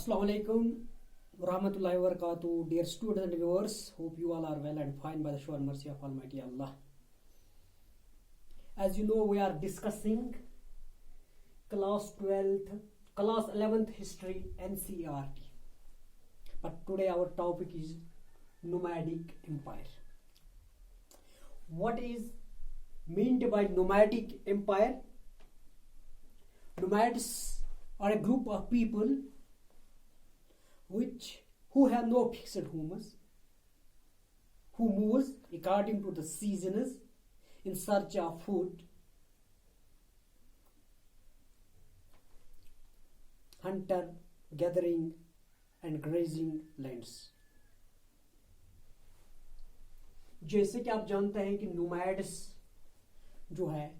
Assalamu alaikum warahmatullahi wabarakatuh. Dear students and viewers, hope you all are well and fine by the sure mercy of Almighty Allah. As you know, we are discussing class 11th history NCERT. But today our topic is nomadic empire. What is meant by nomadic empire? Nomads are a group of people who have no fixed homes, who moves according to the seasons in search of food, hunter, gathering and grazing lands. जैसे कि आप जानते हैं कि nomads जो है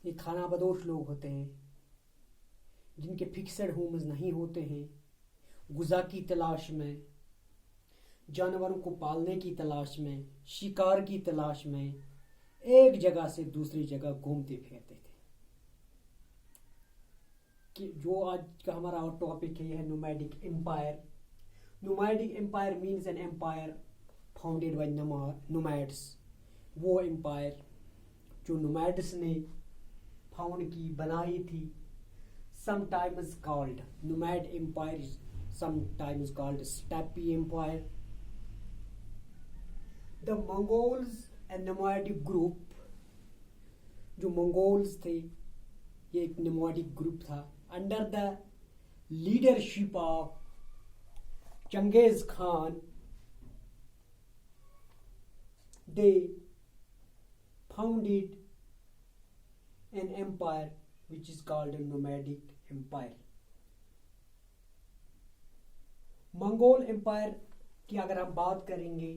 ये खाना बदोश लोग होते हैं जिनके फिक्सड होम्स नहीं होते हैं, गुज़ा की तलाश में, जानवरों को पालने की तलाश में, शिकार की तलाश में एक जगह से दूसरी जगह घूमते फिरते थे। कि जो आज का हमारा टॉपिक है यह है nomadic empire. Nomadic empire means an empire founded by nomads. वो एम्पायर जो नोमैड्स ने फाउंड की, बनाई थी। Sometimes called nomad empire, is sometimes called steppe empire. The Mongols and nomadic group, जो मंगोल्स थे ये एक nomadic group था under the leadership of Genghis Khan. They founded an empire which is called a nomadic empire. Mongol empire की अगर हम बात करेंगे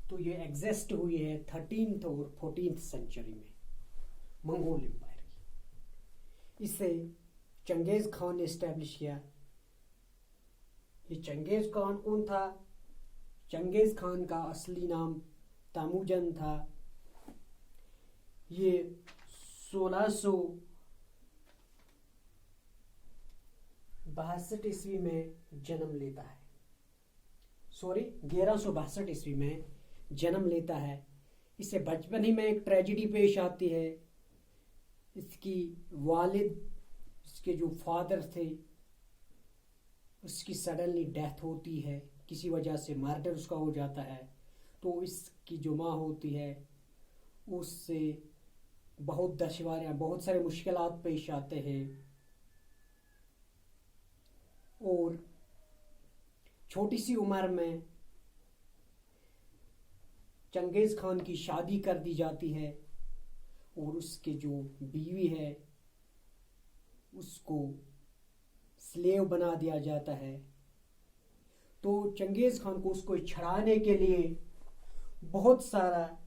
तो ये एग्जिस्ट हुई है 13th और 14th सेंचुरी में। मंगोल एम्पायर की इसे चंगेज खान ने एस्टेब्लिश किया। ये चंगेज खान कौन था? चंगेज खान का असली नाम तमुजन था। ये 1662 ईस्वी में जन्म लेता है। 1162 ईस्वी में जन्म लेता है। इसे बचपन ही में एक ट्रेजेडी पेश आती है। इसकी वालिद, इसके जो फादर थे, उसकी सडनली डेथ होती है, किसी वजह से मर्डर उसका हो जाता है। तो इसकी जो माँ होती है उससे बहुत दुश्वारियाँ, बहुत सारे मुश्किलात पेश आते हैं और छोटी सी उम्र में चंगेज खान की शादी कर दी जाती है और उसके जो बीवी है उसको स्लेव बना दिया जाता है। तो चंगेज खान को उसको छड़ाने के लिए बहुत सारा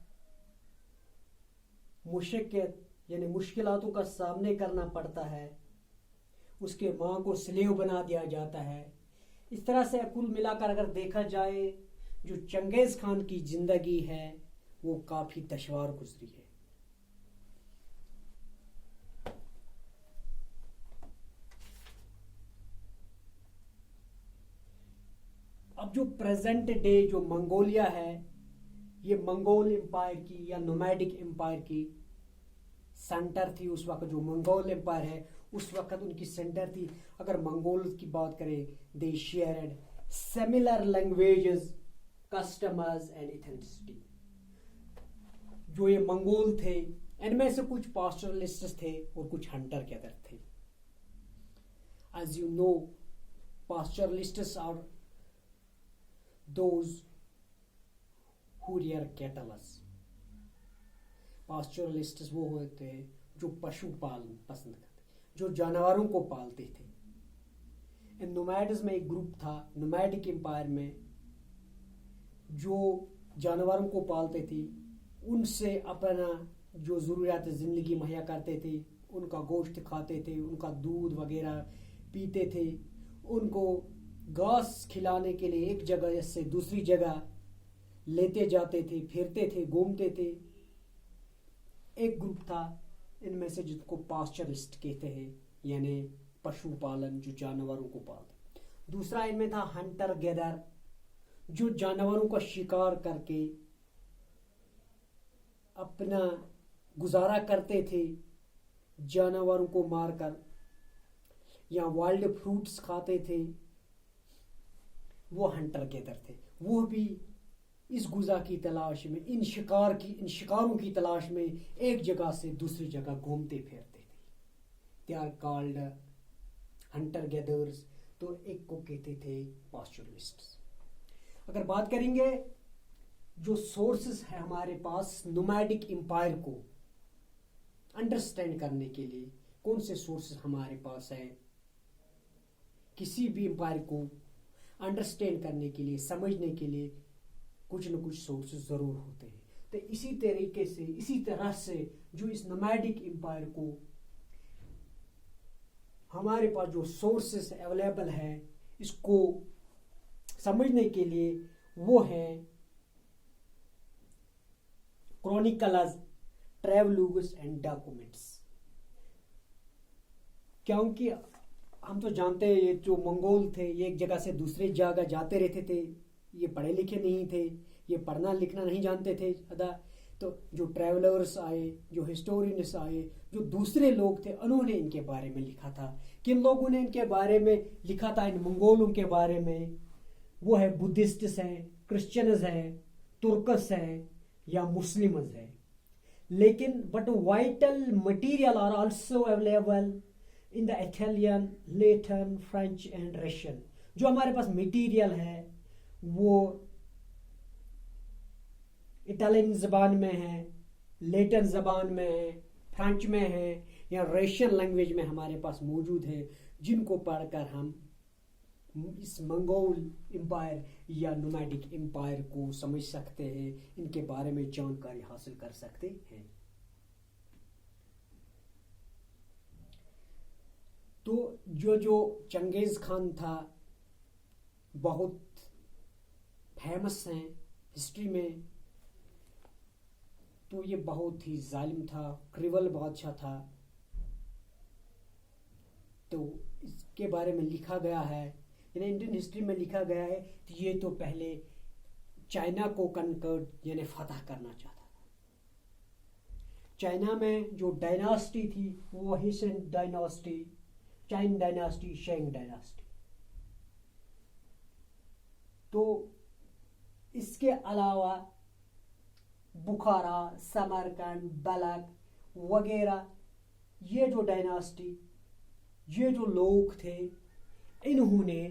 मुश्किलातों का सामने करना पड़ता है। उसके माँ को स्लेव बना दिया जाता है। इस तरह से कुल मिलाकर अगर देखा जाए जो चंगेज खान की जिंदगी है वो काफी दुश्वार गुजरी है। अब जो प्रेजेंट डे जो मंगोलिया है ये मंगोल एम्पायर की या नोमैडिक एम्पायर की सेंटर थी। उस वक्त जो मंगोल एम्पायर है उस वक्त उनकी सेंटर थी। अगर मंगोल की बात करें, दे shared similar languages, customers and ethnicity. जो ये मंगोल थे इनमें से कुछ पास्टरलिस्ट्स थे और कुछ हंटर गैदर थे। As you know, pastoralists are those who rear cattle. Pastoralists वो होते हैं जो पशु पालन पसंद करते, जो जानवरों को पालते थे। नोमैड्स में एक ग्रुप था नोमैडिक एम्पायर में जो जानवरों को पालते थे, उनसे अपना जो ज़रूरियात ज़िंदगी मुहैया करते थे, उनका गोश्त खाते थे, उनका दूध वगैरह पीते थे, उनको घास खिलाने के लिए एक जगह से दूसरी जगह लेते जाते थे, फिरते थे, घूमते थे। एक ग्रुप था इनमें से जिसको पास्चरिस्ट कहते हैं, यानी पशु पालन, जो जानवरों को पालते। दूसरा इनमें था हंटर गैदर, जो जानवरों का शिकार करके अपना गुजारा करते थे, जानवरों को मारकर, या वाइल्ड फ्रूट्स खाते थे, वो हंटर गैदर थे। वो भी इस गुजा की तलाश में, इन शिकारों की तलाश में एक जगह से दूसरी जगह घूमते फिरते थे। They are called hunter gathers. तो एक को कहते थे पास्चुरलिस्ट्स। अगर बात करेंगे जो सोर्सेस है हमारे पास नोमैडिक एम्पायर को अंडरस्टैंड करने के लिए, कौन से सोर्सेस हमारे पास है, किसी भी एम्पायर को अंडरस्टैंड करने के लिए, समझने के लिए कुछ न कुछ सोर्सेस जरूर होते हैं। तो इसी तरीके से, इसी तरह से जो इस नोमैडिक एम्पायर को हमारे पास जो सोर्सेस अवेलेबल है इसको समझने के लिए, वो है क्रॉनिकल्स, ट्रैवलर्स एंड डॉक्यूमेंट्स। क्योंकि हम तो जानते हैं ये जो मंगोल थे ये एक जगह से दूसरी जगह जाते रहते थे, ये पढ़े लिखे नहीं थे, ये पढ़ना लिखना नहीं जानते थे ज़्यादा। तो जो ट्रैवलर्स आए, जो हिस्टोरियंस आए, जो दूसरे लोग थे, उन्होंने इनके बारे में लिखा था। किन लोगों ने इनके बारे में लिखा था, इन मंगोलों के बारे में? वो है बुद्धिस्ट्स हैं, क्रिश्चियंस हैं, तुर्कस हैं या मुस्लिम्स हैं। लेकिन but vital material are also available in the Italian, Latin, French and Russian. जो हमारे पास मटीरियल है वो इटालियन ज़बान में है, लेटिन ज़बान में है, फ्रेंच में है या रशियन लैंग्वेज में हमारे पास मौजूद है, जिनको पढ़कर हम इस मंगोल एम्पायर या नोमैडिक एम्पायर को समझ सकते हैं, इनके बारे में जानकारी हासिल कर सकते हैं। तो जो चंगेज़ खान था बहुत फेमस हैं हिस्ट्री में। तो ये बहुत ही जालिम था, क्रिवल बादशाह था। तो इसके बारे में लिखा गया है, यानी इंडियन हिस्ट्री में लिखा गया है कि ये तो पहले चाइना को कनकर्ड यानी फतह करना चाहता था। चाइना में जो डायनास्टी थी वो हिसन डायनास्टी, चाइन डायनास्टी, शेंग डायनास्टी। तो इसके अलावा बुखारा, समरकंद, बलख वगैरह, ये जो डायनास्टी, ये जो लोग थे, इन्होंने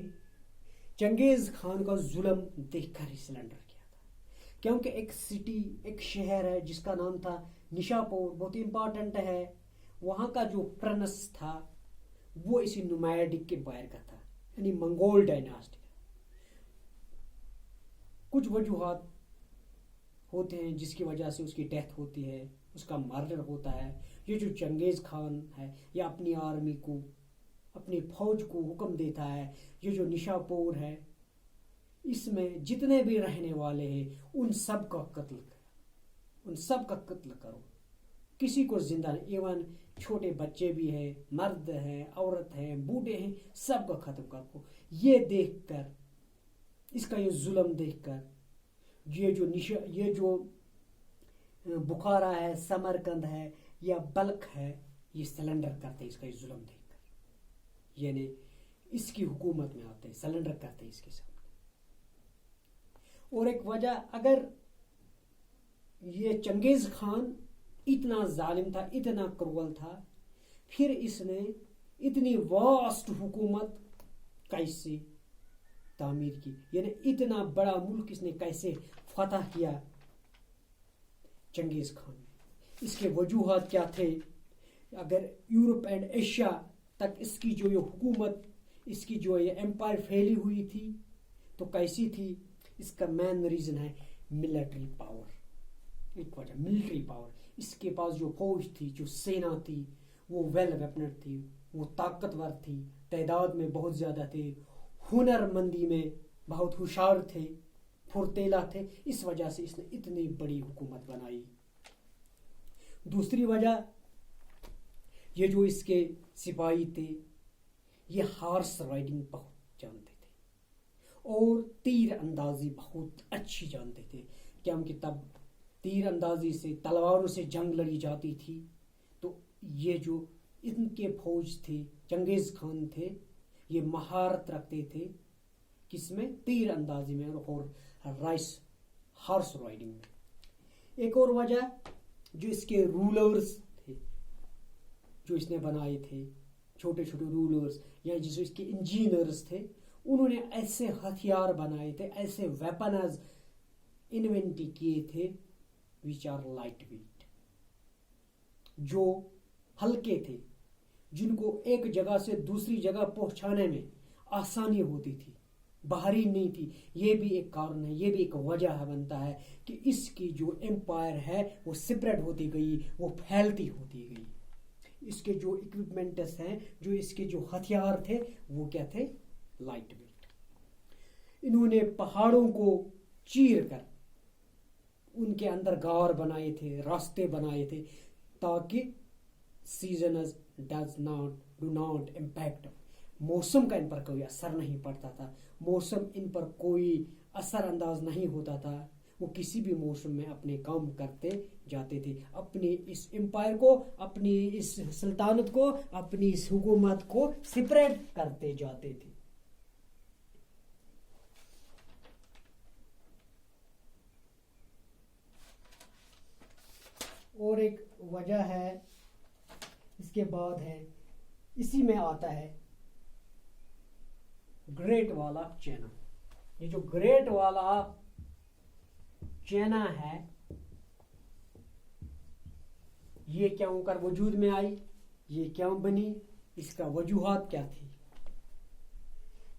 चंगेज़ खान का जुल्म देखकर ही सरेंडर किया था। क्योंकि एक सिटी, एक शहर है जिसका नाम था निशापुर, बहुत इंपॉर्टेंट है। वहाँ का जो प्रिंस था वो इसी नोमैडिक एम्पायर का था, यानी मंगोल डायनास्टी। कुछ वजूहात होते हैं जिसकी वजह से उसकी डेथ होती है, उसका मर्डर होता है। ये जो चंगेज़ खान है ये अपनी आर्मी को, अपनी फौज को हुक्म देता है, ये जो निशापुर है इसमें जितने भी रहने वाले हैं उन सब का कत्ल करो, उन सब का कत्ल करो, किसी को जिंदा नहीं। इवन छोटे बच्चे भी हैं, मर्द हैं, औरत हैं, बूढ़े हैं, सब का खत्म करो। ये देखकर, इसका ये जुल्म देखकर, ये जो बुखारा है, समरकंद है या बल्ख है, ये सरेंडर करते इसका ये जुल्म देखकर, यानी इसकी हुकूमत में आते, सरेंडर करते इसके सामने। और एक वजह, अगर ये चंगेज़ खान इतना जालिम था, इतना क्रूअल था, फिर इसने इतनी वास्ट हुकूमत कैसे तामीर की, यानी इतना बड़ा मुल्क इसने कैसे फतह किया चंगेज़ खान ने। इसके वजूहात क्या थे? अगर यूरोप एंड एशिया तक इसकी जो ये हुकूमत, इसकी जो ये एम्पायर फैली हुई थी तो कैसी थी? इसका मेन रीज़न है मिलिट्री पावर। एक वजह मिलिट्री पावर, इसके पास जो फौज थी, जो सेना थी, वो वेल वेपनड थी, वो ताकतवर थी, तादाद में बहुत ज़्यादा थे, हुनरमंदी में बहुत होशियार थे, फुर्तेला थे। इस वजह से इसने इतनी बड़ी हुकूमत बनाई। दूसरी वजह, ये जो इसके सिपाही थे یہ ہارس رائڈنگ بہت جانتے تھے اور تیر اندازی بہت اچھی جانتے تھے، کیونکہ تب تیر اندازی سے تلواروں سے جنگ لڑی جاتی تھی. تو یہ جو ان کے فوج تھے، چنگیز خان تھے، یہ مہارت رکھتے تھے کس میں؟ تیر اندازی میں اور ہارس رائڈنگ میں. ایک اور وجہ جو اس کے رولرز تھے جو اس نے بنائے تھے، چھوٹے چھوٹے رولرز یا جس اس کے انجینئرز تھے، انہوں نے ایسے ہتھیار بنائے تھے، ایسے ویپنز انوینٹ کیے تھے which are light weight، جو ہلکے تھے، جن کو ایک جگہ سے دوسری جگہ پہنچانے میں آسانی ہوتی تھی، بھاری نہیں تھی. یہ بھی ایک کارن ہے، یہ بھی ایک وجہ ہے بنتا ہے کہ اس کی جو امپائر ہے وہ سپریڈ ہوتی گئی، وہ پھیلتی ہوتی گئی. اس کے جو اکوپمنٹس ہیں، جو اس کے جو ہتھیار تھے، وہ کیا تھے؟ Light weight. انہوں نے پہاڑوں کو چیر کر ان کے اندر غار بنائے تھے، راستے بنائے تھے، تاکہ سیزنز ڈو ناٹ امپیکٹ. موسم کا ان پر کوئی اثر نہیں پڑتا تھا، موسم ان پر کوئی اثر انداز نہیں ہوتا تھا. وہ کسی بھی موسم میں اپنے کام کرتے جاتے تھے، اپنی اس امپائر کو، اپنی اس سلطنت کو، اپنی اس حکومت کو سپریڈ کرتے جاتے تھے. اور ایک وجہ ہے اس کے بعد ہے، اسی میں آتا ہے گریٹ وال آف چائنا. یہ جو گریٹ وال آف چائنا ہے، یہ کیوں کر وجود میں آئی، یہ کیوں بنی، اس کا وجوہات کیا تھی؟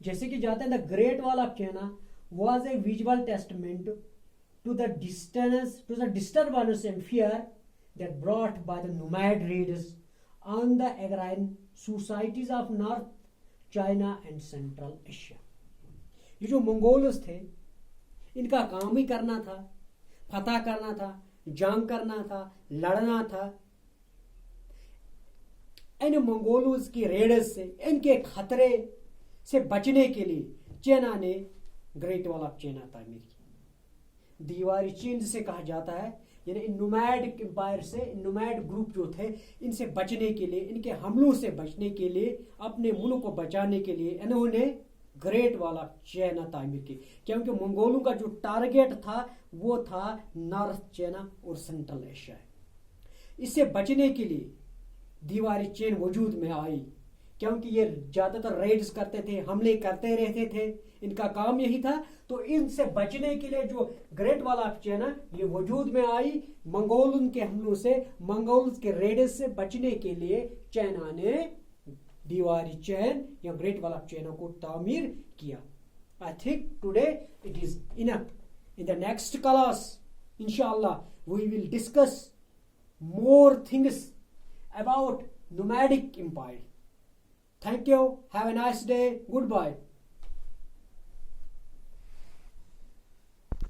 جیسے کہ جاتے ہیں، دا گریٹ وال of China was a visual testament to the disturbance and fear that brought by the nomad raiders on the agrarian societies of North China and Central Asia. یہ جو منگولز تھے، ان کا کام ہی کرنا تھا، فتح کرنا تھا، جنگ کرنا تھا، لڑنا تھا. ان منگولز کی ریڈز سے، ان کے خطرے سے بچنے کے لیے چائنا نے گریٹ وال آف چائنا تعمیر کی. دیواری چین جسے کہا جاتا ہے، یعنی ان نومیڈ امپائر سے، ان نومیڈ گروپ جو تھے، ان سے بچنے کے لیے، ان کے حملوں سے بچنے کے لیے، اپنے ملک کو بچانے کے لیے انہوں نے گریٹ وال آف چائنا تعمیر کی. کیونکہ منگولوں کا جو ٹارگیٹ تھا وہ تھا نارتھ چائنا اور سینٹرل ایشیا. اس سے بچنے کے لیے دیواری چین وجود میں آئی، کیونکہ یہ زیادہ تر ریڈز کرتے تھے، حملے کرتے رہتے تھے، ان کا کام یہی تھا. تو ان سے بچنے کے لیے جو گریٹ وال آف چائنا یہ وجود میں آئی، منگول کے حملوں سے، منگول کے ریڈز سے بچنے کے لیے چائنا نے دیواری چین یا گریٹ وال آف چائنا کو تعمیر کیا. I think today it is enough. In the next class, inshallah, we will discuss more things about nomadic empire. Thank you. Have a nice day. Goodbye.